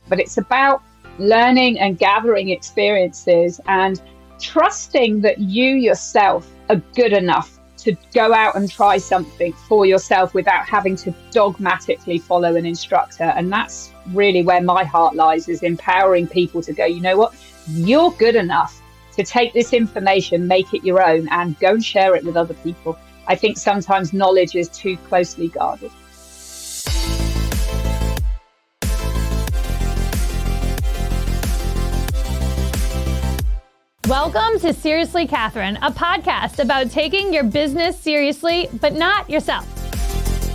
but it's about learning and gathering experiences and trusting that you yourself are good enough to go out and try something for yourself without having to dogmatically follow an instructor. And that's really where my heart lies, is empowering people to go, you know what, you're good enough to take this information, make it your own, and go and share it with other people. I think sometimes knowledge is too closely guarded. Welcome to Seriously Catherine, a podcast about taking your business seriously, but not yourself.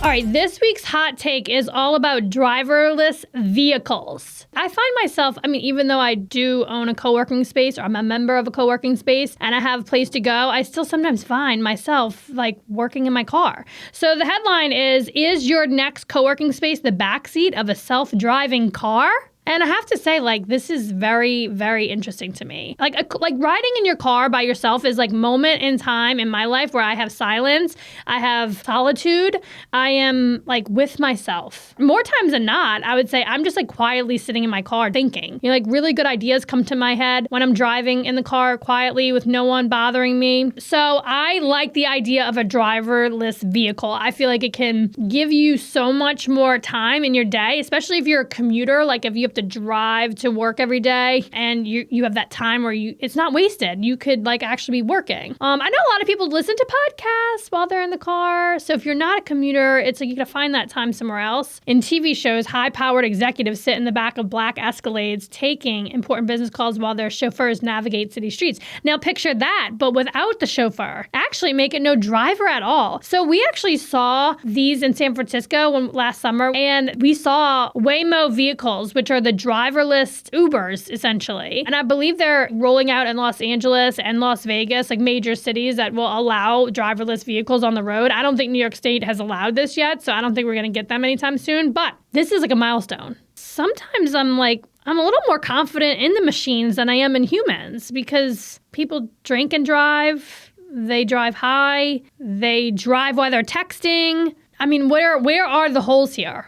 All right, this week's hot take is all about driverless vehicles. I find myself, even though I do own a co-working space, or I'm a member of a co-working space, and I have a place to go, I still sometimes find myself working in my car. So the headline is your next co-working space the backseat of a self-driving car? And I have to say, this is very, very interesting to me. Like riding in your car by yourself is moment in time in my life where I have silence, I have solitude, I am with myself. More times than not, I would say I'm just quietly sitting in my car thinking. Really good ideas come to my head when I'm driving in the car quietly with no one bothering me. So I like the idea of a driverless vehicle. I feel like it can give you so much more time in your day, especially if you're a commuter, if you have to drive to work every day and you have that time where it's not wasted. You could actually be working. I know a lot of people listen to podcasts while they're in the car. So if you're not a commuter, it's you gotta find that time somewhere else. In TV shows, high-powered executives sit in the back of black Escalades taking important business calls while their chauffeurs navigate city streets. Now picture that, but without the chauffeur. Actually make it no driver at all. So we actually saw these in San Francisco last summer, and we saw Waymo vehicles, which are the driverless Ubers, essentially. And I believe they're rolling out in Los Angeles and Las Vegas, major cities that will allow driverless vehicles on the road. I don't think New York State has allowed this yet, so I don't think we're going to get them anytime soon. But this is a milestone. Sometimes I'm a little more confident in the machines than I am in humans, because people drink and drive. They drive high. They drive while they're texting. Where are the holes here?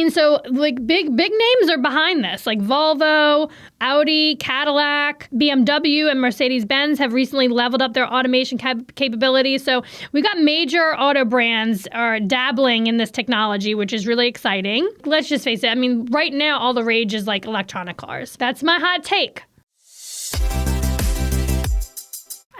So big names are behind this, Volvo, Audi, Cadillac, BMW, and Mercedes-Benz have recently leveled up their automation capabilities. So we got major auto brands are dabbling in this technology, which is really exciting. Let's just face it. Right now, all the rage is electronic cars. That's my hot take.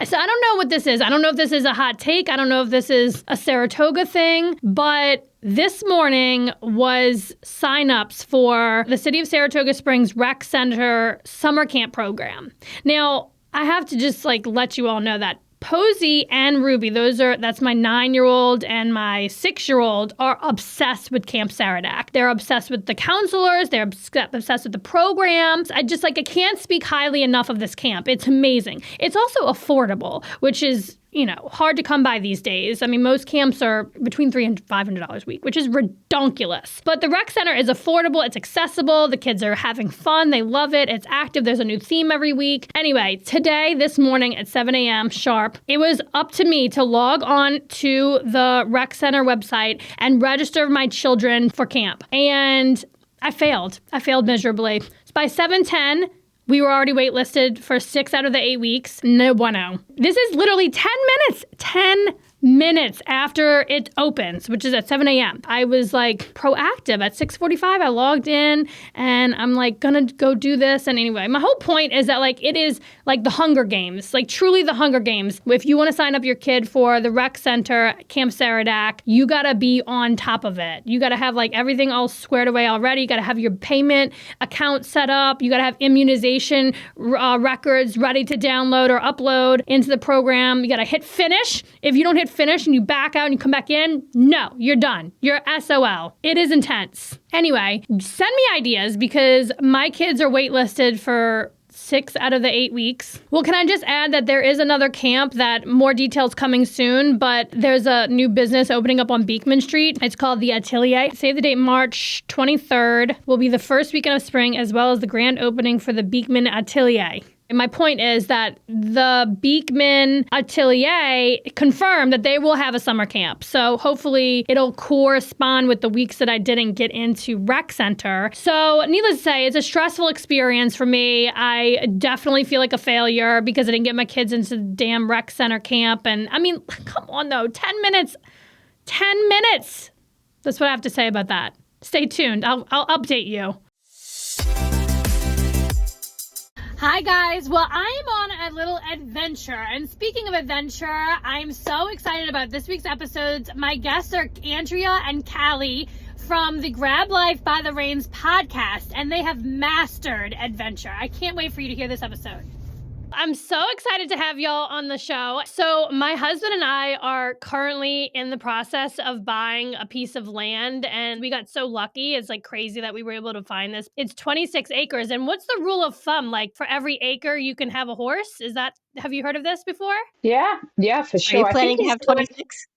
So I don't know what this is. I don't know if this is a hot take. I don't know if this is a Saratoga thing, but this morning was signups for the City of Saratoga Springs Rec Center summer camp program. Now, I have to just let you all know that Posey and Ruby, that's my 9-year-old and my 6-year-old, are obsessed with Camp Saratoga. They're obsessed with the counselors. They're obsessed with the programs. I can't speak highly enough of this camp. It's amazing. It's also affordable, which is hard to come by these days. Most camps are between $300 and $500 a week, which is redonkulous. But the rec center is affordable. It's accessible. The kids are having fun. They love it. It's active. There's a new theme every week. Anyway, this morning at 7 a.m. sharp, it was up to me to log on to the rec center website and register my children for camp. And I failed. I failed miserably. So by 7:10, we were already waitlisted for 6 out of the 8 weeks. No bueno. This is literally 10 minutes. 10 minutes after it opens, which is at 7 a.m. I was proactive. At 6:45, I logged in and I'm gonna go do this. And anyway, my whole point is that it is the Hunger Games, truly the Hunger Games. If you want to sign up your kid for the rec center, Camp Saratoga, you gotta be on top of it. You gotta have everything all squared away already. You gotta have your payment account set up. You gotta have immunization records ready to download or upload into the program. You gotta hit finish. If you don't hit finish and you back out and you come back in, no, you're done. You're SOL. It is intense. Anyway, send me ideas because my kids are waitlisted for 6 out of the 8 weeks. Well, can I just add that there is another camp that more details coming soon, but there's a new business opening up on Beekman Street. It's called the Atelier. Save the date, March 23rd will be the first weekend of spring, as well as the grand opening for the Beekman Atelier. And my point is that the Beekman Atelier confirmed that they will have a summer camp. So hopefully it'll correspond with the weeks that I didn't get into rec center. So needless to say, it's a stressful experience for me. I definitely feel like a failure because I didn't get my kids into the damn rec center camp. And I mean, come on though, 10 minutes. 10 minutes. That's what I have to say about that. Stay tuned. I'll update you. Hi guys, well I'm on a little adventure, and speaking of adventure, I'm so excited about this week's episodes. My guests are Andrea and Callie from the Grab Life by the Reins podcast, and they have mastered adventure. I can't wait for you to hear this episode. I'm so excited to have y'all on the show. So my husband and I are currently in the process of buying a piece of land, and we got so lucky. It's like crazy that we were able to find this. It's 26 acres. And what's the rule of thumb? Like for every acre, you can have a horse? Have you heard of this before? Yeah, for sure. Are you planning to have 26?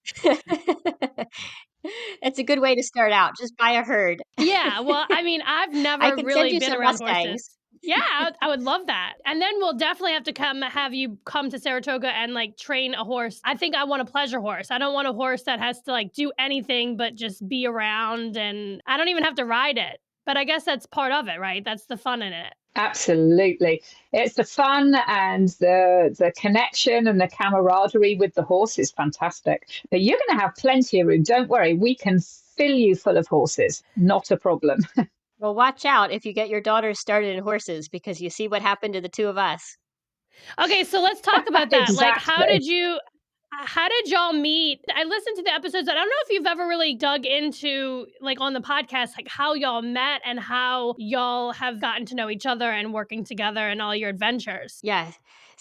It's a good way to start out. Just buy a herd. Yeah, well, I mean, I've never really been around horses. Yeah, I would love that. And then we'll definitely have to have you come to Saratoga and like train a horse. I think I want a pleasure horse. I don't want a horse that has to like do anything but just be around, and I don't even have to ride it. But I guess that's part of it, right? That's the fun in it. Absolutely. It's the fun and the connection and the camaraderie with the horse is fantastic. But you're going to have plenty of room. Don't worry. We can fill you full of horses. Not a problem. Well, watch out if you get your daughters started in horses, because you see what happened to the two of us. Okay, so let's talk about that. Exactly. Like, how did y'all meet? I listened to the episodes. I don't know if you've ever really dug into, like on the podcast, like how y'all met and how y'all have gotten to know each other and working together and all your adventures. Yeah.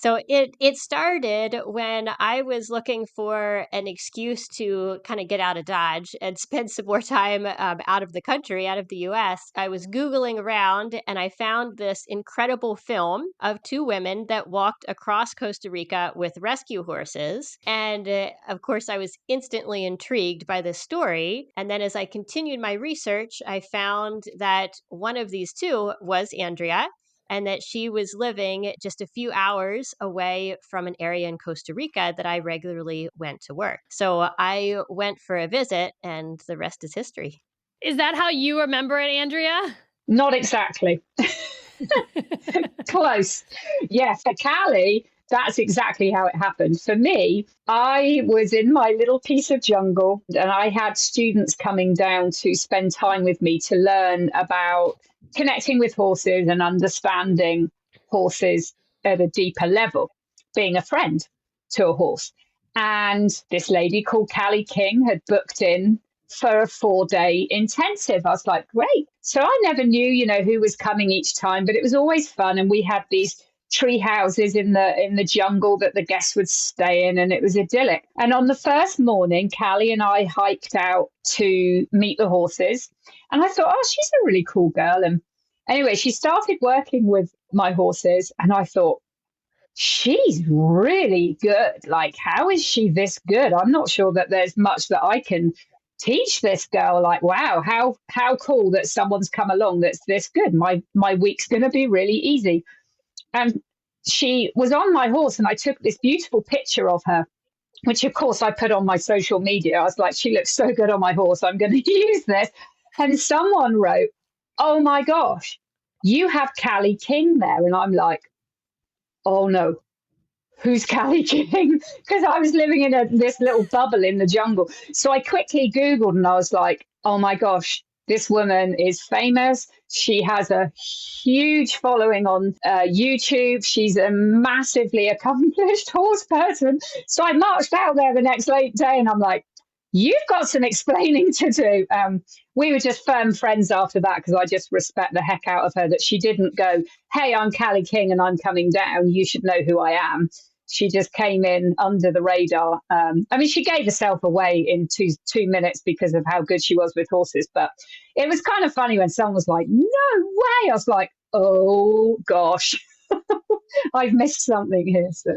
So it started when I was looking for an excuse to kind of get out of Dodge and spend some more time out of the country, out of the US. I was Googling around and I found this incredible film of two women that walked across Costa Rica with rescue horses. And of course, I was instantly intrigued by this story. And then as I continued my research, I found that one of these two was Andrea, and that she was living just a few hours away from an area in Costa Rica that I regularly went to work. So I went for a visit, and the rest is history. Is that how you remember it, Andrea? Not exactly. Close. Yeah, for Callie, that's exactly how it happened. For me, I was in my little piece of jungle, and I had students coming down to spend time with me to learn about connecting with horses and understanding horses at a deeper level, being a friend to a horse. And this lady called Callie King had booked in for a 4-day intensive. I was like, great. So I never knew, who was coming each time, but it was always fun. And we had these tree houses in the jungle that the guests would stay in, and it was idyllic. And on the first morning, Callie and I hiked out to meet the horses, and I thought, oh, she's a really cool girl. And anyway, she started working with my horses, and I thought, she's really good. Like, how is she this good? I'm not sure that there's much that I can teach this girl. Like, wow, how cool that someone's come along that's this good. My week's going to be really easy. And she was on my horse, and I took this beautiful picture of her, which of course I put on my social media. I was like, she looks so good on my horse, I'm going to use this. And someone wrote, oh my gosh, you have Callie King there. And I'm like, oh no, who's Callie King? Because I was living in this little bubble in the jungle. So I quickly Googled, and I was like, oh my gosh, this woman is famous. She has a huge following on YouTube. She's a massively accomplished horse person. So I marched out there the next late day, and I'm like, you've got some explaining to do. We were just firm friends after that, because I just respect the heck out of her that she didn't go, hey, I'm Callie King and I'm coming down. You should know who I am. She just came in under the radar. She gave herself away in two minutes because of how good she was with horses. But it was kind of funny when someone was like, no way. I was like, oh, gosh, I've missed something here. So,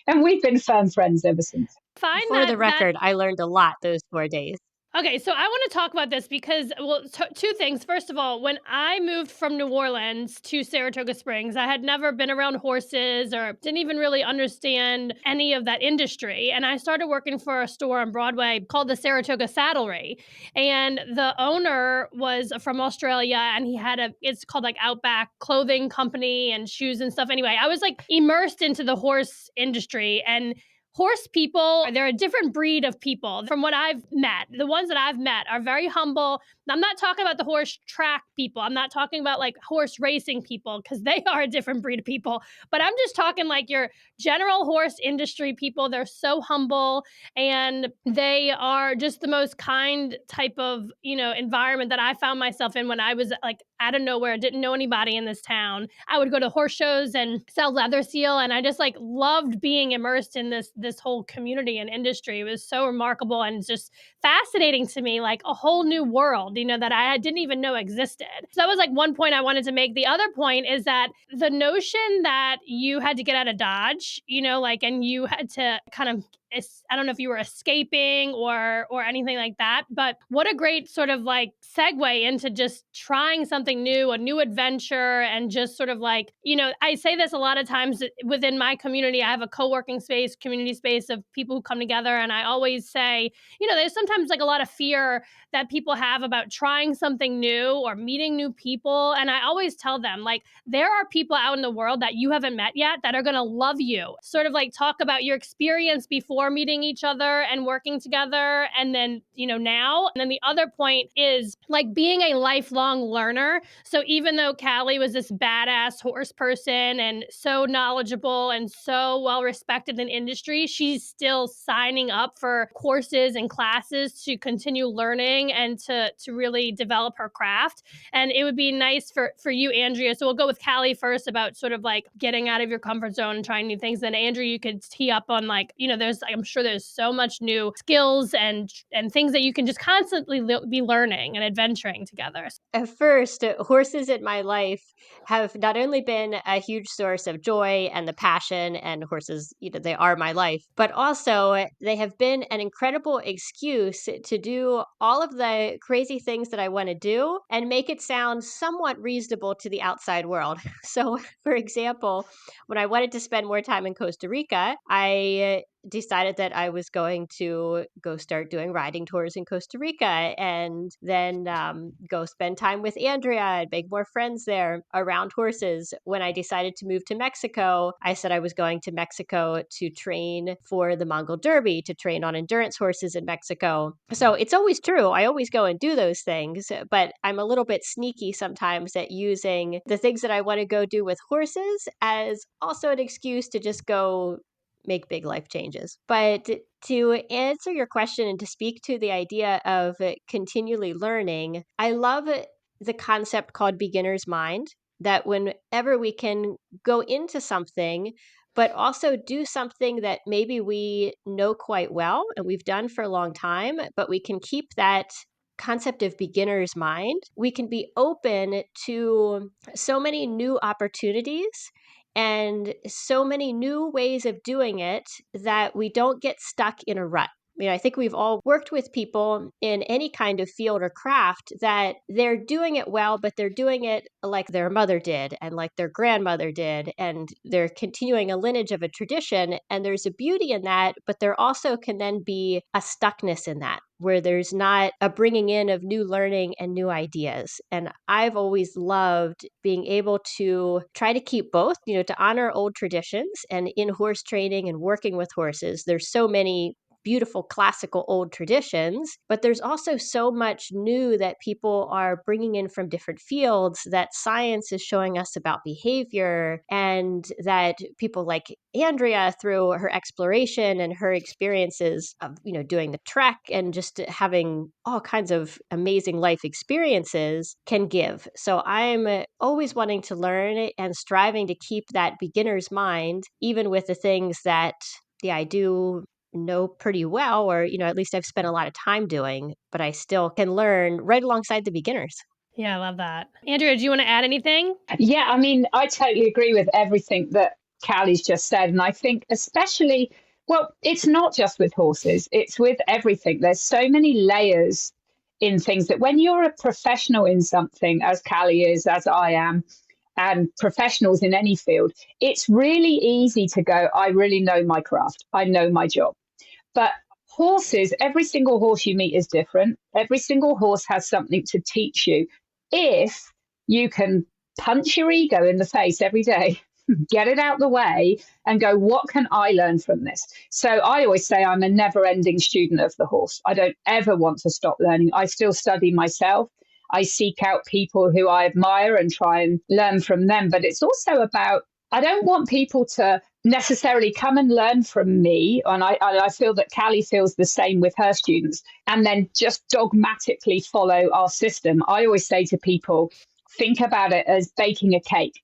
and we've been firm friends ever since. For the record, I learned a lot those 4 days. Okay, so I want to talk about this because, well, two things. First of all, when I moved from New Orleans to Saratoga Springs, I had never been around horses or didn't even really understand any of that industry. And I started working for a store on Broadway called the Saratoga Saddlery. And the owner was from Australia, and he had it's called like Outback Clothing Company and shoes and stuff. Anyway, I was like immersed into the horse industry, and horse people, they're a different breed of people from what I've met. The ones that I've met are very humble. I'm not talking about the horse track people. I'm not talking about like horse racing people because they are a different breed of people. But I'm just talking like your general horse industry people. They're so humble, and they are just the most kind type of, environment that I found myself in when I was like out of nowhere, didn't know anybody in this town. I would go to horse shows and sell leather seal, and I just like loved being immersed in this whole community and industry. It was so remarkable and just fascinating to me, like a whole new world, that I didn't even know existed. So that was like one point I wanted to make. The other point is that the notion that you had to get out of Dodge, and you had to kind of, I don't know if you were escaping or anything like that, but what a great sort of like segue into just trying something new, a new adventure, and just sort of like, I say this a lot of times within my community. I have a co-working space, community space of people who come together, and I always say, there's sometimes like a lot of fear that people have about trying something new or meeting new people, and I always tell them, like, there are people out in the world that you haven't met yet that are going to love you. Sort of like talk about your experience before meeting each other and working together, and then, now. And then the other point is like being a lifelong learner. So even though Callie was this badass horse person and so knowledgeable and so well respected in industry, she's still signing up for courses and classes to continue learning and to really develop her craft. And it would be nice for you, Andrea. So we'll go with Callie first about sort of like getting out of your comfort zone and trying new things. Then Andrea, you could tee up on like, I'm sure there's so much new skills and things that you can just constantly be learning and adventuring together. At first, horses in my life have not only been a huge source of joy and the passion, and horses, they are my life, but also they have been an incredible excuse to do all of the crazy things that I want to do and make it sound somewhat reasonable to the outside world. So, for example, when I wanted to spend more time in Costa Rica, I decided that I was going to go start doing riding tours in Costa Rica, and then go spend time with Andrea and make more friends there around horses. When I decided to move to Mexico, I said I was going to Mexico to train for the Mongol Derby, to train on endurance horses in Mexico. So it's always true. I always go and do those things, but I'm a little bit sneaky sometimes at using the things that I want to go do with horses as also an excuse to just go make big life changes. But to answer your question and to speak to the idea of continually learning, I love the concept called beginner's mind, that whenever we can go into something, but also do something that maybe we know quite well and we've done for a long time, but we can keep that concept of beginner's mind, we can be open to so many new opportunities and so many new ways of doing it that we don't get stuck in a rut. I think we've all worked with people in any kind of field or craft that they're doing it well, but they're doing it like their mother did and like their grandmother did, and they're continuing a lineage of a tradition. And there's a beauty in that, but there also can then be a stuckness in that, where there's not a bringing in of new learning and new ideas. And I've always loved being able to try to keep both, to honor old traditions. And in horse training and working with horses, there's so many beautiful classical old traditions, but there's also so much new that people are bringing in from different fields that science is showing us about behavior, and that people like Andrea, through her exploration and her experiences of, doing the trek and just having all kinds of amazing life experiences, can give. So I'm always wanting to learn and striving to keep that beginner's mind, even with the things that I do know pretty well, or at least I've spent a lot of time doing, but I still can learn right alongside the beginners. Yeah, I love that. Andrea, do you want to add anything? Yeah, I mean, I totally agree with everything that Callie's just said. And I think, especially Well, it's not just with horses, it's with everything. There's so many layers in things that when you're a professional in something, as Callie is, as I am, and professionals in any field, it's really easy to go, I really know my craft, I know my job. But horses, every single horse you meet is different. Every single horse has something to teach you. If you can punch your ego in the face every day, get it out the way and go, what can I learn from this? So I always say I'm a never ending student of the horse. I don't ever want to stop learning. I still study myself. I seek out people who I admire and try and learn from them. But it's also about, I don't want people to necessarily come and learn from me. And I feel that Callie feels the same with her students, and then just dogmatically follow our system. I always say to people, think about it as baking a cake.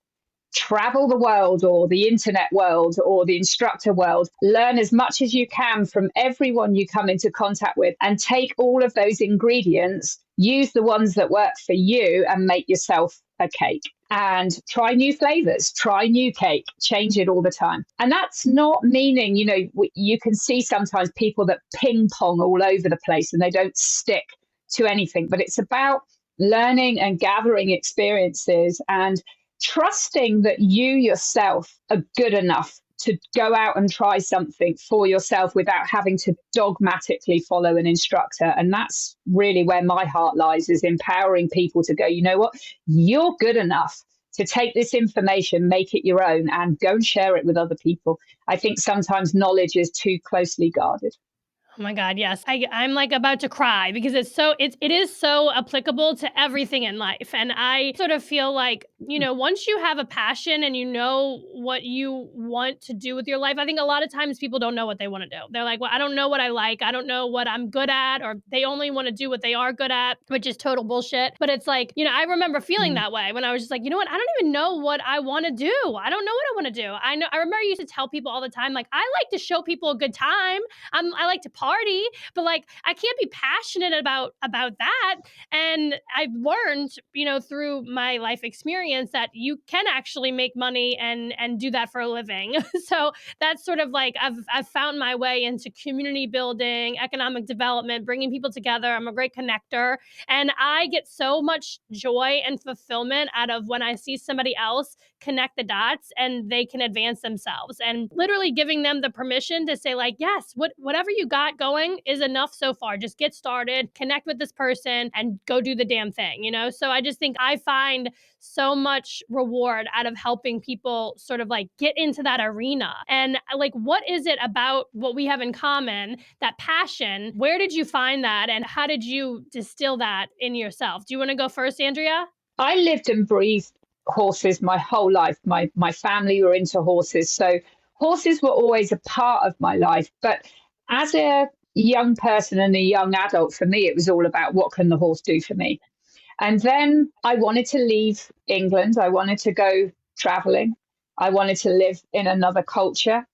Travel the world or the internet world or the instructor world, learn as much as you can from everyone you come into contact with, and take all of those ingredients, use the ones that work for you and make yourself a cake. And try new flavors, try new cake, change it all the time. And that's not meaning, you can see sometimes people that ping pong all over the place and they don't stick to anything, but it's about learning and gathering experiences and trusting that you yourself are good enough to go out and try something for yourself without having to dogmatically follow an instructor. And that's really where my heart lies, is empowering people to go, you know what, you're good enough to take this information, make it your own, and go and share it with other people. I think sometimes knowledge is too closely guarded. Oh my God, yes. I'm like about to cry because it is so applicable to everything in life. And I sort of feel like, once you have a passion and you know what you want to do with your life, I think a lot of times people don't know what they want to do. They're like, well, I don't know what I like. I don't know what I'm good at, or they only want to do what they are good at, which is total bullshit. But it's like, I remember feeling that way when I was just like, you know what? I don't even know what I want to do. I don't know what I want to do. I remember I used to tell people all the time, like, I like to show people a good time. I like to party, but like, I can't be passionate about that. And I've learned, through my life experience that you can actually make money and do that for a living. So that's sort of like, I've found my way into community building, economic development, bringing people together. I'm a great connector, and I get so much joy and fulfillment out of when I see somebody else connect the dots and they can advance themselves, and literally giving them the permission to say, like, yes, whatever you got going is enough so far. Just get started, connect with this person, and go do the damn thing, So I just think I find so much reward out of helping people sort of like get into that arena. And like, what is it about what we have in common, that passion? Where did you find that, and how did you distill that in yourself? Do you want to go first, Andrea? I lived and breathed horses my whole life. My family were into horses, so horses were always a part of my life. But as a young person and a young adult, for me, it was all about what can the horse do for me. And then I wanted to leave England. I wanted to go traveling. I wanted to live in another culture.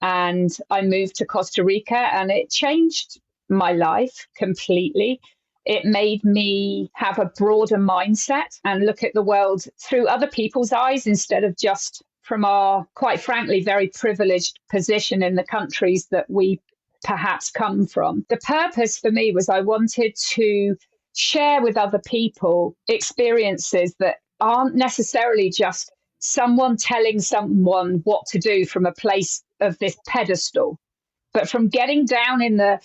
And I moved to Costa Rica, and it changed my life completely. It made me have a broader mindset and look at the world through other people's eyes instead of just from our, quite frankly, very privileged position in the countries that we perhaps come from. The purpose for me was I wanted to share with other people experiences that aren't necessarily just someone telling someone what to do from a place of this pedestal, but from getting down in the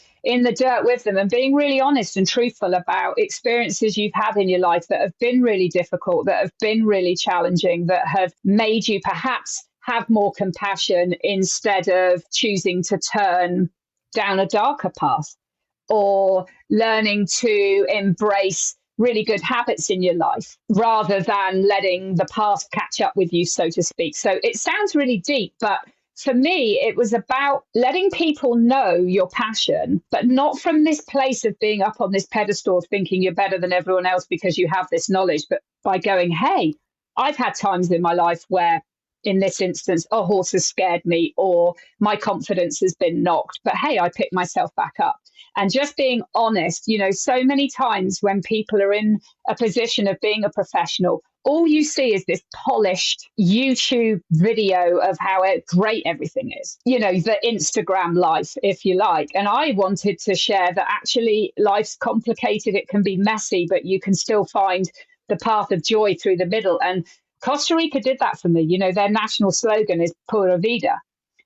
dirt with them and being really honest and truthful about experiences you've had in your life that have been really difficult, that have been really challenging, that have made you perhaps have more compassion instead of choosing to turn down a darker path, or learning to embrace really good habits in your life rather than letting the past catch up with you, so to speak. So it sounds really deep, but for me, it was about letting people know your passion, but not from this place of being up on this pedestal of thinking you're better than everyone else because you have this knowledge, but by going, hey, I've had times in my life where in this instance, a horse has scared me or my confidence has been knocked. But hey, I picked myself back up. And just being honest, so many times when people are in a position of being a professional, all you see is this polished YouTube video of how great everything is, the Instagram life, if you like. And I wanted to share that actually life's complicated. It can be messy, but you can still find the path of joy through the middle. And Costa Rica did that for me. Their national slogan is Pura Vida,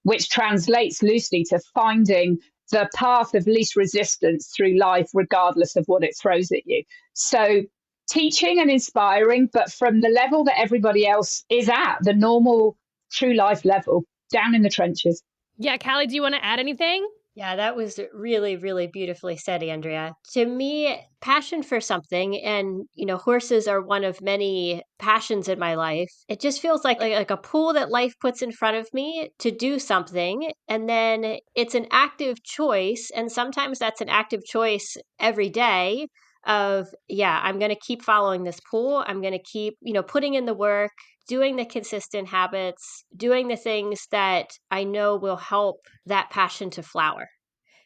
which translates loosely to finding the path of least resistance through life, regardless of what it throws at you. So teaching and inspiring, but from the level that everybody else is at, the normal true life level, down in the trenches. Yeah, Callie, do you want to add anything? Yeah, that was really, really beautifully said, Andrea. To me, passion for something, and horses are one of many passions in my life. It just feels like a pool that life puts in front of me to do something, and then it's an active choice, and sometimes that's an active choice every day of, yeah, I'm going to keep following this pool. I'm going to keep, putting in the work, doing the consistent habits, doing the things that I know will help that passion to flower.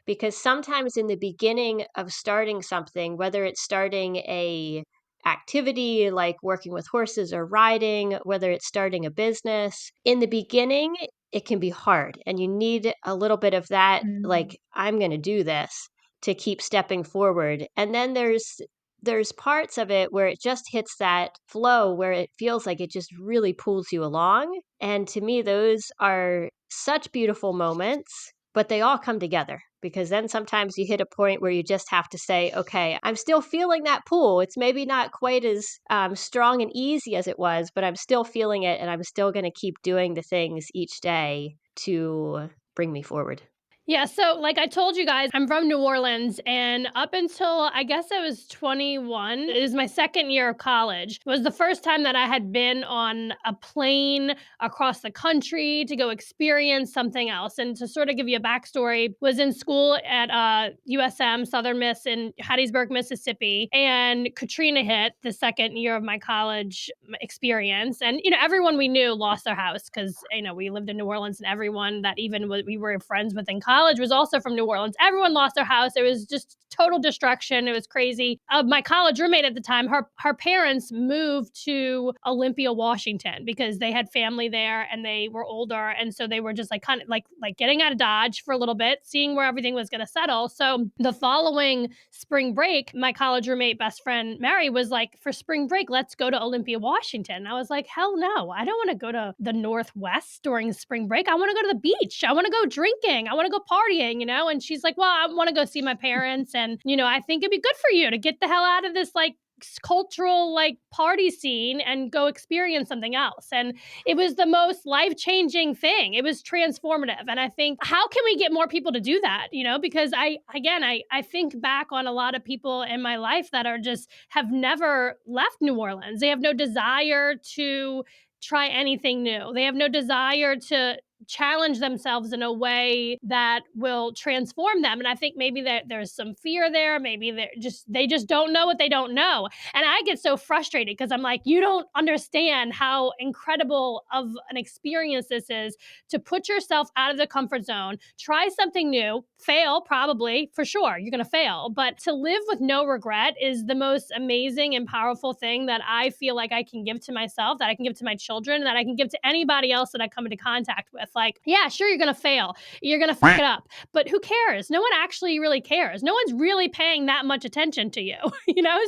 Because sometimes in the beginning of starting something, whether it's starting a activity like working with horses or riding, whether it's starting a business, in the beginning, it can be hard. And you need a little bit of that, like, I'm going to do this to keep stepping forward. And then there's parts of it where it just hits that flow where it feels like it just really pulls you along. And to me, those are such beautiful moments, but they all come together, because then sometimes you hit a point where you just have to say, okay, I'm still feeling that pull. It's maybe not quite as strong and easy as it was, but I'm still feeling it, and I'm still going to keep doing the things each day to bring me forward. Yeah, so like I told you guys, I'm from New Orleans, and up until I guess I was 21, it was my second year of college. It was the first time that I had been on a plane across the country to go experience something else. And to sort of give you a backstory, was in school at USM, Southern Miss in Hattiesburg, Mississippi, and Katrina hit the second year of my college experience. And, everyone we knew lost their house because, we lived in New Orleans, and everyone that even we were friends with in college was also from New Orleans. Everyone lost their house. It was just total destruction. It was crazy. My college roommate at the time, her parents moved to Olympia, Washington, because they had family there and they were older. And so they were just kind of like getting out of Dodge for a little bit, seeing where everything was going to settle. So the following spring break, my college roommate best friend, Mary, was like, for spring break, let's go to Olympia, Washington. And I was like, hell no, I don't want to go to the Northwest during spring break. I want to go to the beach. I want to go drinking. I want to go partying, And she's like, well, I want to go see my parents. And, I think it'd be good for you to get the hell out of this cultural party scene and go experience something else. And it was the most life-changing thing. It was transformative. And I think, how can we get more people to do that? Because I think back on a lot of people in my life that are just have never left New Orleans. They have no desire to try anything new. They have no desire to challenge themselves in a way that will transform them. And I think maybe there's some fear there. Maybe they just don't know what they don't know. And I get so frustrated because I'm like, you don't understand how incredible of an experience this is to put yourself out of the comfort zone, try something new, fail probably, for sure, you're going to fail. But to live with no regret is the most amazing and powerful thing that I feel like I can give to myself, that I can give to my children, that I can give to anybody else that I come into contact with. Yeah, sure, you're going to fail. You're going to fuck it up. But who cares? No one actually really cares. No one's really paying that much attention to you,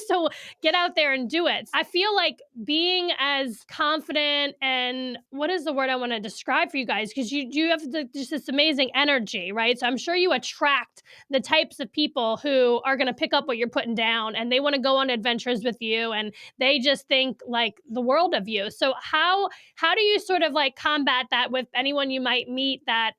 So get out there and do it. I feel like being as confident and what is the word I want to describe for you guys? Because you have just this amazing energy, right? So I'm sure you attract the types of people who are going to pick up what you're putting down, and they want to go on adventures with you, and they just think the world of you. So how do you sort of combat that with anyone you might meet that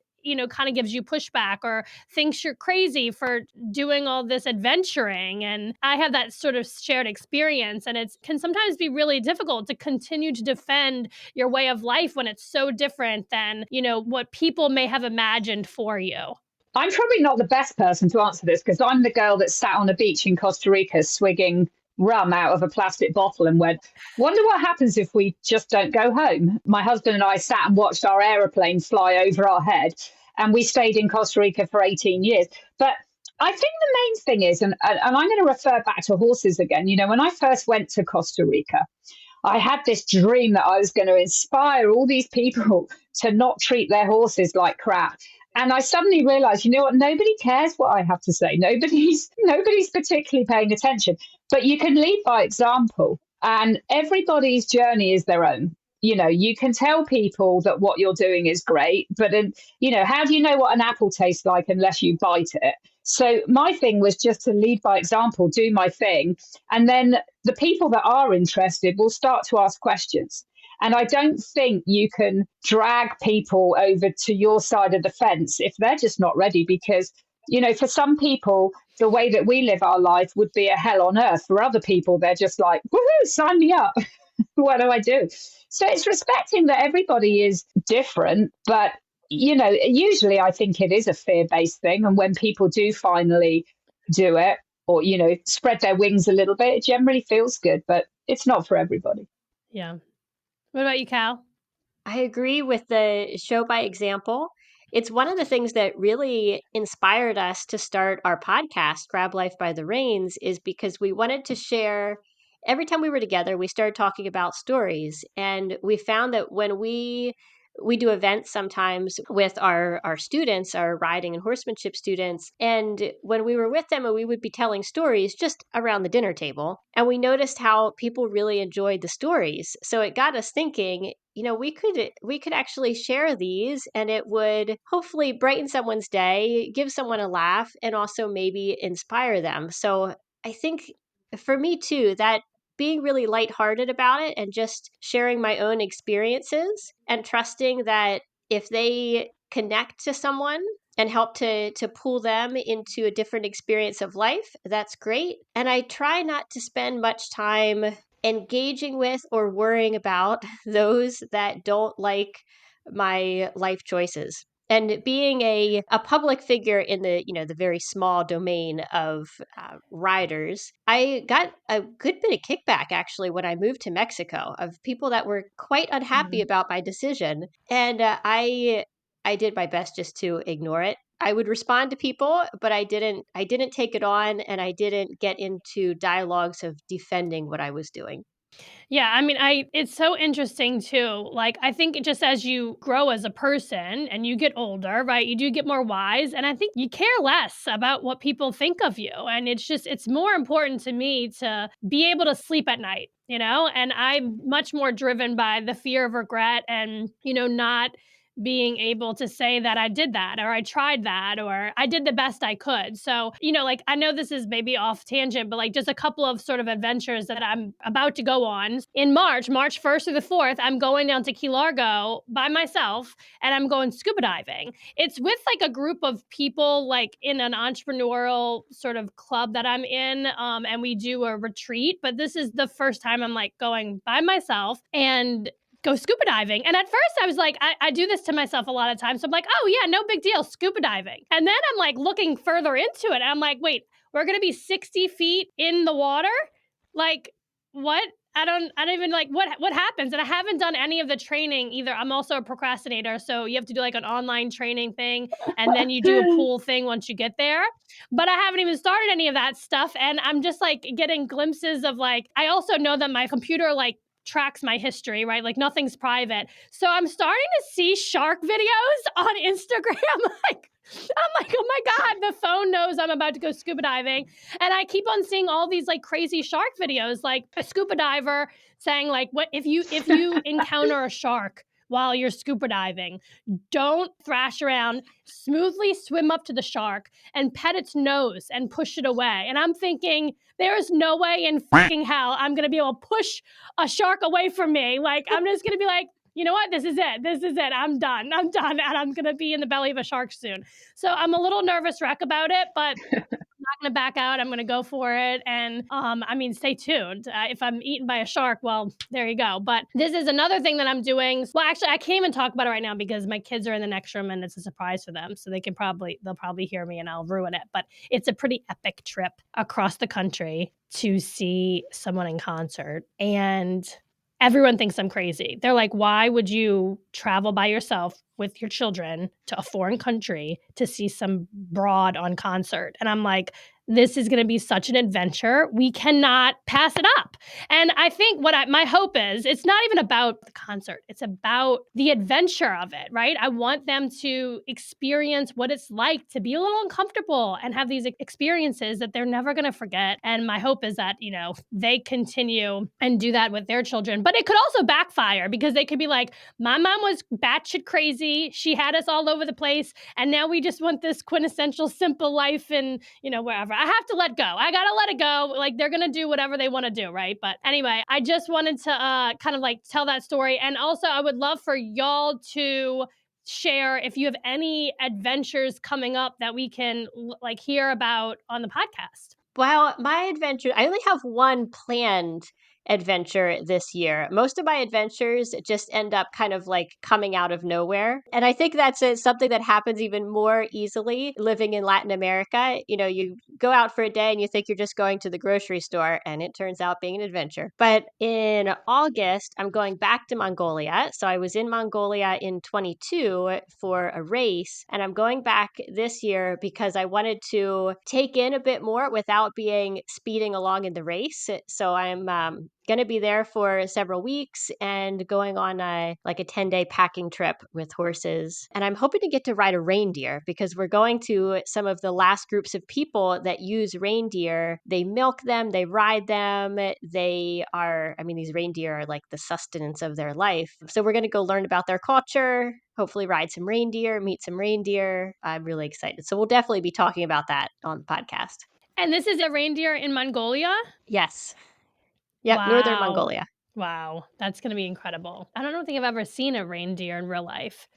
kind of gives you pushback or thinks you're crazy for doing all this adventuring? And I have that sort of shared experience, and it can sometimes be really difficult to continue to defend your way of life when it's so different than what people may have imagined for you. I'm probably not the best person to answer this because I'm the girl that sat on a beach in Costa Rica swigging rum out of a plastic bottle and went, wonder what happens if we just don't go home. My husband and I sat and watched our aeroplane fly over our head, and we stayed in Costa Rica for 18 years. But I think the main thing is, and I'm going to refer back to horses again. When I first went to Costa Rica, I had this dream that I was going to inspire all these people to not treat their horses like crap. And I suddenly realized, you know what? Nobody cares what I have to say. Nobody's particularly paying attention. But you can lead by example, and everybody's journey is their own. You can tell people that what you're doing is great, but how do you know what an apple tastes like unless you bite it? So my thing was just to lead by example, do my thing, and then the people that are interested will start to ask questions. And I don't think you can drag people over to your side of the fence if they're just not ready, because, for some people, the way that we live our life would be a hell on earth. For other people, they're just like, woohoo, sign me up. What do I do? So it's respecting that everybody is different, but usually I think it is a fear-based thing. And when people do finally do it, or, spread their wings a little bit, it generally feels good, but it's not for everybody. Yeah. What about you, Cal? I agree with the show by example. It's one of the things that really inspired us to start our podcast, Grab Life by the Reins, is because we wanted to share. Every time we were together, we started talking about stories. And we found that when we do events sometimes with our students, our riding and horsemanship students. And when we were with them, and we would be telling stories just around the dinner table. And we noticed how people really enjoyed the stories. So it got us thinking, we could actually share these, and it would hopefully brighten someone's day, give someone a laugh, and also maybe inspire them. So I think for me too, that being really lighthearted about it and just sharing my own experiences and trusting that if they connect to someone and help to pull them into a different experience of life, that's great. And I try not to spend much time engaging with or worrying about those that don't like my life choices. And being a public figure in the very small domain of riders, I got a good bit of kickback actually when I moved to Mexico of people that were quite unhappy about my decision, and I did my best just to ignore it. I would respond to people, but I didn't take it on, and I didn't get into dialogues of defending what I was doing. Yeah, I mean, it's so interesting too. Like, I think just as you grow as a person and you get older, right, you do get more wise. And I think you care less about what people think of you. And it's more important to me to be able to sleep at night, and I'm much more driven by the fear of regret and, not being able to say that I did that or I tried that or I did the best I could. So, like I know this is maybe off tangent, but like just a couple of sort of adventures that I'm about to go on in March 1st through the 4th, I'm going down to Key Largo by myself and I'm going scuba diving. It's with like a group of people like in an entrepreneurial sort of club that I'm in. And we do a retreat, but this is the first time I'm like going by myself and go scuba diving. And at first I was like, I do this to myself a lot of times. So I'm like, oh yeah, no big deal, scuba diving. And then I'm like looking further into it. And I'm like, wait, we're going to be 60 feet in the water? Like what? I don't even like what happens. And I haven't done any of the training either. I'm also a procrastinator. So you have to do like an online training thing. And then you do a pool thing once you get there. But I haven't even started any of that stuff. And I'm just like getting glimpses of like, I also know that my computer like tracks my history, right? Like nothing's private. So I'm starting to see shark videos on Instagram. I'm like, oh my God, the phone knows I'm about to go scuba diving. And I keep on seeing all these like crazy shark videos, like a scuba diver saying like, what if you encounter a shark while you're scuba diving, don't thrash around, smoothly swim up to the shark and pet its nose and push it away. And I'm thinking, there is no way in fucking hell I'm going to be able to push a shark away from me. Like, I'm just going to be like, you know what? This is it. I'm done. And I'm going to be in the belly of a shark soon. So I'm a little nervous wreck about it, but I'm not going to back out. I'm going to go for it. And I mean, stay tuned. If I'm eaten by a shark, well, there you go. But this is another thing that I'm doing. Well, actually, I can't even talk about it right now because my kids are in the next room and it's a surprise for them. So they'll probably hear me and I'll ruin it. But it's a pretty epic trip across the country to see someone in concert, and everyone thinks I'm crazy. They're like, why would you travel by yourself with your children to a foreign country to see some broad on concert? And I'm like, this is going to be such an adventure. We cannot pass it up. And I think my hope is, it's not even about the concert. It's about the adventure of it, right? I want them to experience what it's like to be a little uncomfortable and have these experiences that they're never going to forget. And my hope is that, they continue and do that with their children. But it could also backfire, because they could be like, my mom was batshit crazy. She had us all over the place. And now we just want this quintessential simple life in, wherever. I have to let go. I got to let it go. Like, they're going to do whatever they want to do, right? But anyway, I just wanted to kind of like tell that story. And also, I would love for y'all to share if you have any adventures coming up that we can like hear about on the podcast. Well, my adventure, I only have one planned adventure this year. Most of my adventures just end up kind of like coming out of nowhere. And I think that's something that happens even more easily living in Latin America. You go out for a day and you think you're just going to the grocery store, and it turns out being an adventure. But in August, I'm going back to Mongolia. So I was in Mongolia in 22 for a race, and I'm going back this year because I wanted to take in a bit more without being speeding along in the race. So I'm going to be there for several weeks and going on a 10-day packing trip with horses. And I'm hoping to get to ride a reindeer, because we're going to some of the last groups of people that use reindeer. They milk them, they ride them. These reindeer are like the sustenance of their life. So we're going to go learn about their culture, hopefully ride some reindeer, meet some reindeer. I'm really excited. So we'll definitely be talking about that on the podcast. And this is a reindeer in Mongolia? Yes. Yep, wow. Northern Mongolia. Wow, that's going to be incredible. I don't think I've ever seen a reindeer in real life.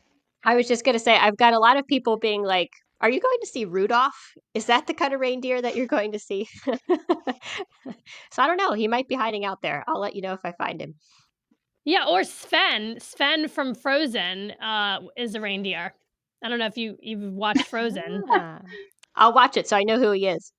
I was just going to say, I've got a lot of people being like, are you going to see Rudolph? Is that the kind of reindeer that you're going to see? So I don't know. He might be hiding out there. I'll let you know if I find him. Yeah, or Sven. Sven from Frozen is a reindeer. I don't know if you've watched Frozen. I'll watch it so I know who he is.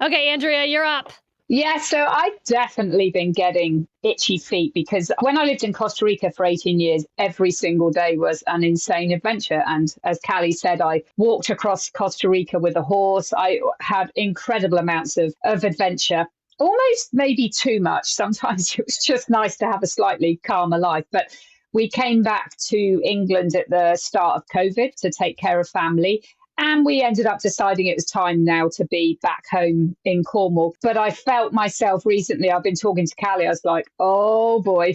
Okay, Andrea, you're up. Yeah, so I've definitely been getting itchy feet, because when I lived in Costa Rica for 18 years, every single day was an insane adventure. And as Callie said, I walked across Costa Rica with a horse. I had incredible amounts of adventure, almost maybe too much. Sometimes it was just nice to have a slightly calmer life. But we came back to England at the start of COVID to take care of family. And we ended up deciding it was time now to be back home in Cornwall. But I felt myself recently, I've been talking to Callie, I was like, oh boy,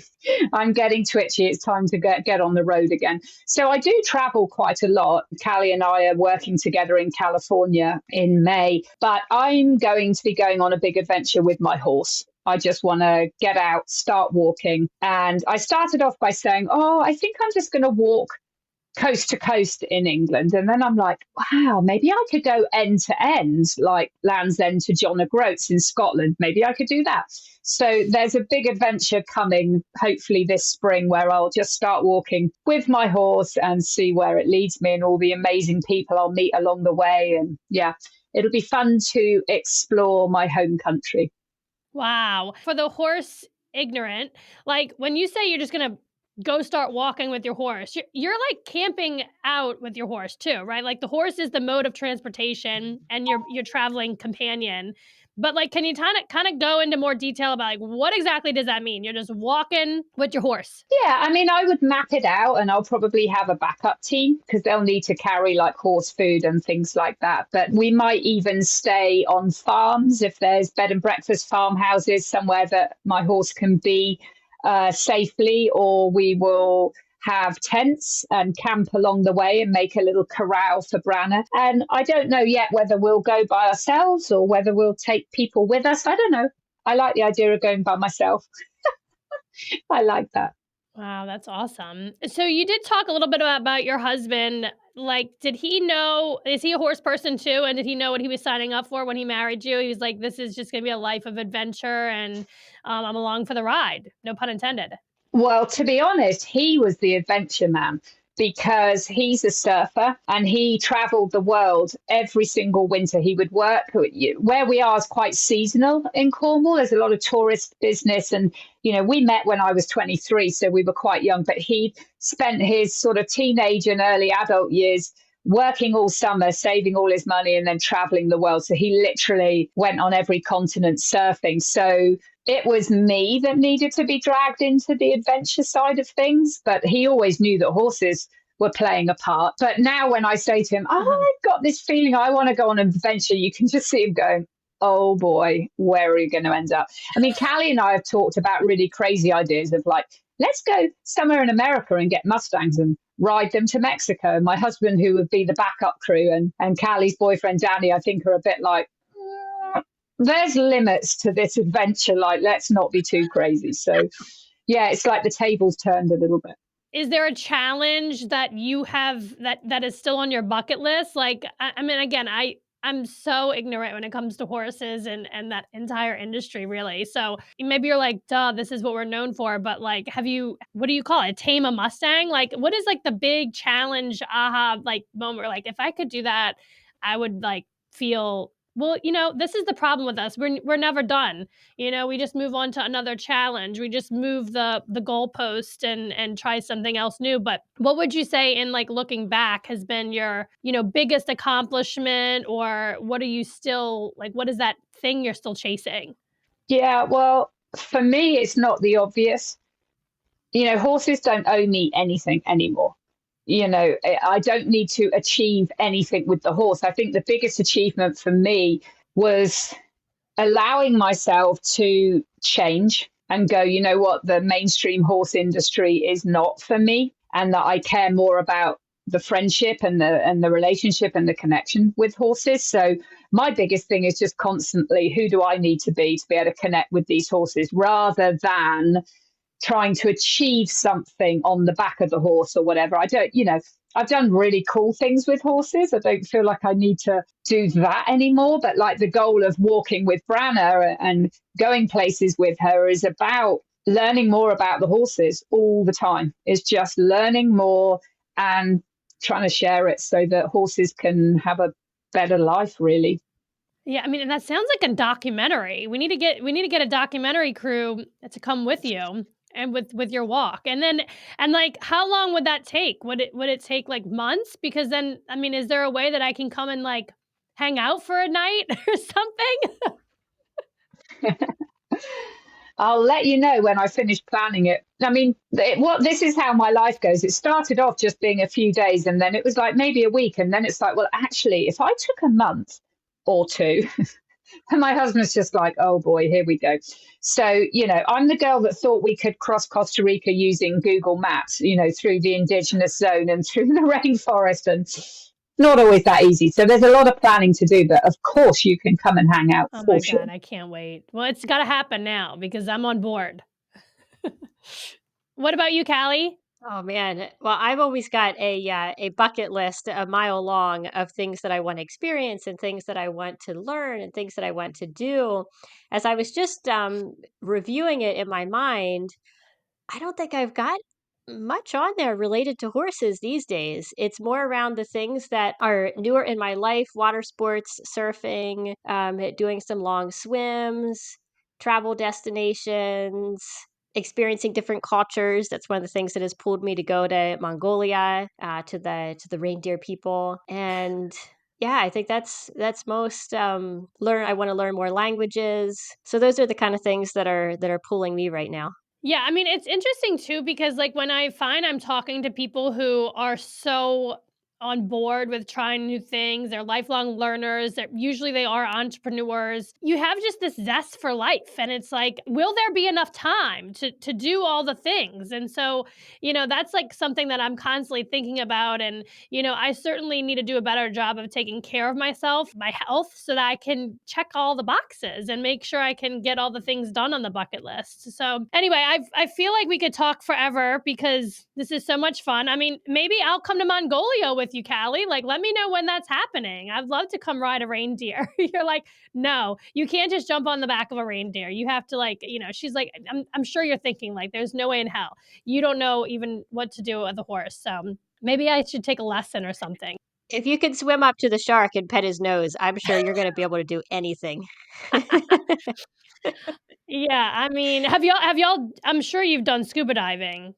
I'm getting twitchy. It's time to get on the road again. So I do travel quite a lot. Callie and I are working together in California in May, but I'm going to be going on a big adventure with my horse. I just want to get out, start walking. And I started off by saying, I think I'm just going to walk coast to coast in England. And then I'm like, wow, maybe I could go end to end, like Land's End to John O'Groats in Scotland. Maybe I could do that. So there's a big adventure coming, hopefully this spring, where I'll just start walking with my horse and see where it leads me and all the amazing people I'll meet along the way. And yeah, it'll be fun to explore my home country. Wow. For the horse ignorant, like when you say you're just going to go start walking with your horse, you're like camping out with your horse too, right? Like the horse is the mode of transportation and your traveling companion. But like, can you kind of go into more detail about like what exactly does that mean? You're just walking with your horse. Yeah, I mean, I would map it out, and I'll probably have a backup team because they'll need to carry like horse food and things like that. But we might even stay on farms if there's bed and breakfast farmhouses somewhere that my horse can be safely, or we will have tents and camp along the way and make a little corral for Branna. And I don't know yet whether we'll go by ourselves or whether we'll take people with us. I don't know. I like the idea of going by myself. I like that. Wow, that's awesome. So you did talk a little bit about your husband. Like, did he know, is he a horse person too? And did he know what he was signing up for when he married you? He was like, this is just going to be a life of adventure and I'm along for the ride. No pun intended. Well, to be honest, he was the adventure man. because he's a surfer and he traveled the world every single winter. He would work where we are is quite seasonal in Cornwall. There's a lot of tourist business. And, we met when I was 23, so we were quite young, but he spent his sort of teenage and early adult years working all summer, saving all his money, and then traveling the world. So he literally went on every continent surfing. So it was me that needed to be dragged into the adventure side of things. But he always knew that horses were playing a part. But now when I say to him, I've got this feeling I want to go on an adventure, you can just see him going, oh boy, where are you going to end up? I mean, Callie and I have talked about really crazy ideas of like, let's go somewhere in America and get Mustangs and ride them to Mexico. And my husband, who would be the backup crew, and Callie's boyfriend, Danny, I think are a bit like, there's limits to this adventure. Like, let's not be too crazy. So, yeah, it's like the tables turned a little bit. Is there a challenge that you have that is still on your bucket list? Like, I mean, again, I'm so ignorant when it comes to horses and that entire industry, really. So maybe you're like, duh, this is what we're known for. But like, what do you call it? Tame a Mustang? Like, what is like the big challenge, like moment where like, if I could do that, I would like feel, well, this is the problem with us. We're never done. We just move on to another challenge. We just move the goalpost and try something else new. But what would you say in like looking back has been your, biggest accomplishment, or what are you still like, what is that thing you're still chasing? Yeah, well, for me, it's not the obvious. Horses don't owe me anything anymore. I don't need to achieve anything with the horse. I think the biggest achievement for me was allowing myself to change and go, you know what, the mainstream horse industry is not for me, and that I care more about the friendship and the relationship and the connection with horses. So my biggest thing is just constantly, who do I need to be able to connect with these horses, rather than trying to achieve something on the back of the horse or whatever. I've done really cool things with horses. I don't feel like I need to do that anymore. But like the goal of walking with Branna and going places with her is about learning more about the horses all the time. It's just learning more and trying to share it so that horses can have a better life, really. Yeah, I mean, and that sounds like a documentary. We need to get a documentary crew to come with you and with your walk. And like, how long would that take? Would it take like months? Because then, I mean, is there a way that I can come and like hang out for a night or something? I'll let you know when I finish planning it. I mean, this is how my life goes. It started off just being a few days, and then it was like maybe a week, and then it's like, well, actually, if I took a month or two, and my husband's just like, oh boy, here we go. So, I'm the girl that thought we could cross Costa Rica using Google Maps, through the indigenous zone and through the rainforest, and not always that easy. So there's a lot of planning to do, but of course you can come and hang out. Oh my God, I can't wait. Well, it's got to happen now because I'm on board. What about you, Callie? Oh man. Well, I've always got a bucket list a mile long of things that I want to experience and things that I want to learn and things that I want to do. As I was just reviewing it in my mind, I don't think I've got much on there related to horses these days. It's more around the things that are newer in my life: water sports, surfing, doing some long swims, travel destinations, experiencing different cultures. That's one of the things that has pulled me to go to Mongolia, to the reindeer people. And yeah, I think that's most learn. I want to learn more languages. So those are the kind of things that are pulling me right now. Yeah, I mean, it's interesting too because like when I find I'm talking to people who are so on board with trying new things, they're lifelong learners, that usually they are entrepreneurs. You have just this zest for life, and it's like, will there be enough time to do all the things? And so, that's like something that I'm constantly thinking about. And I certainly need to do a better job of taking care of myself, my health, so that I can check all the boxes and make sure I can get all the things done on the bucket list. So anyway, I feel like we could talk forever because this is so much fun. I mean, maybe I'll come to Mongolia with you, Callie. Like, let me know when that's happening. I'd love to come ride a reindeer. You're like, no, you can't just jump on the back of a reindeer. You have to she's like, I'm sure you're thinking like, there's no way in hell. You don't know even what to do with a horse. So Maybe I should take a lesson or something. If you can swim up to the shark and pet his nose, I'm sure you're going to be able to do anything. Yeah, I mean, have y'all I'm sure you've done scuba diving.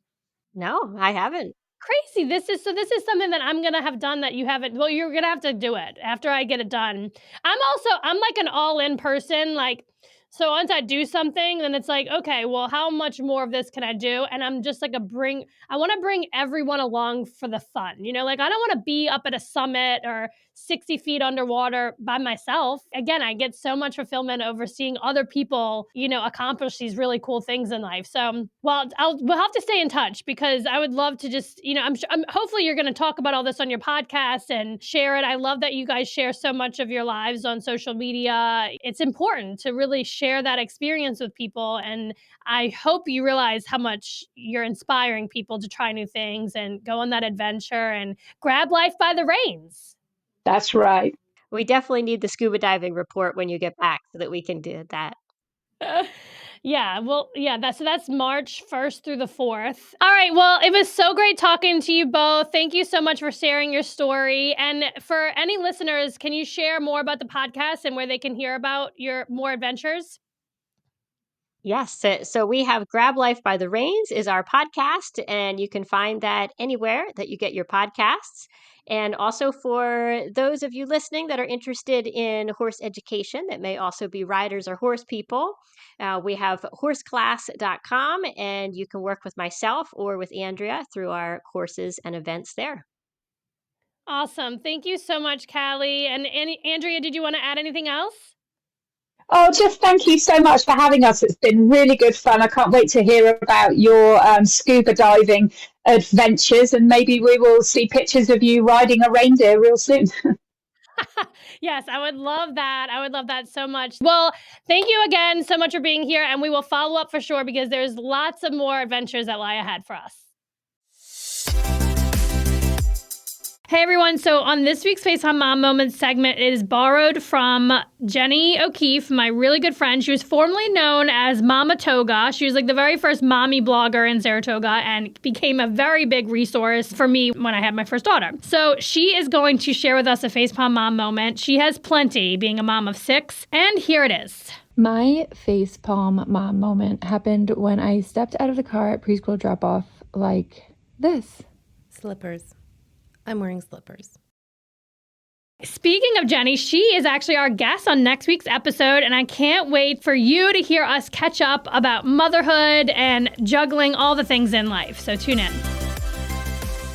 No, I haven't. Crazy. This is something that I'm gonna have done that you haven't. Well, you're gonna have to do it after I get it done. I'm like an all-in person. Like, so once I do something, then it's like, okay, well, how much more of this can I do? And I'm just like I want to bring everyone along for the fun. Like I don't want to be up at a summit or 60 feet underwater by myself. Again, I get so much fulfillment over seeing other people, accomplish these really cool things in life. So, well, we'll have to stay in touch because I would love to just, hopefully you're going to talk about all this on your podcast and share it. I love that you guys share so much of your lives on social media. It's important to really share that experience with people. And I hope you realize how much you're inspiring people to try new things and go on that adventure and grab life by the reins. That's right. We definitely need the scuba diving report when you get back so that we can do that. Yeah, well, yeah, that's March 1st through the 4th. All right, well, it was so great talking to you both. Thank you so much for sharing your story. And for any listeners, can you share more about the podcast and where they can hear about your more adventures? Yes. So we have Grab Life by the Reins is our podcast, and you can find that anywhere that you get your podcasts. And also for those of you listening that are interested in horse education, that may also be riders or horse people, we have horseclass.com, and you can work with myself or with Andrea through our courses and events there. Awesome. Thank you so much, Callie. And Andrea, did you want to add anything else? Oh, just thank you so much for having us. It's been really good fun. I can't wait to hear about your scuba diving adventures, and maybe we will see pictures of you riding a reindeer real soon. Yes, I would love that. I would love that so much. Well, thank you again so much for being here, and we will follow up for sure because there's lots of more adventures that lie ahead for us. Hey everyone, so on this week's FaceTime Mom Moments segment, it is borrowed from Jenny O'Keefe, my really good friend. She was formerly known as MamaToga. She was like the very first mommy blogger in Saratoga and became a very big resource for me when I had my first daughter. So she is going to share with us a FaceTime Mom moment. She has plenty, being a mom of 6, and here it is. My facepalm mom moment happened when I stepped out of the car at preschool drop-off like this. Slippers. I'm wearing slippers. Speaking of Jenny, she is actually our guest on next week's episode, and I can't wait for you to hear us catch up about motherhood and juggling all the things in life. So tune in.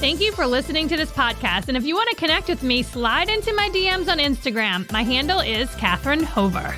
Thank you for listening to this podcast, and if you want to connect with me, slide into my DMs on Instagram. My handle is Catherine Hover.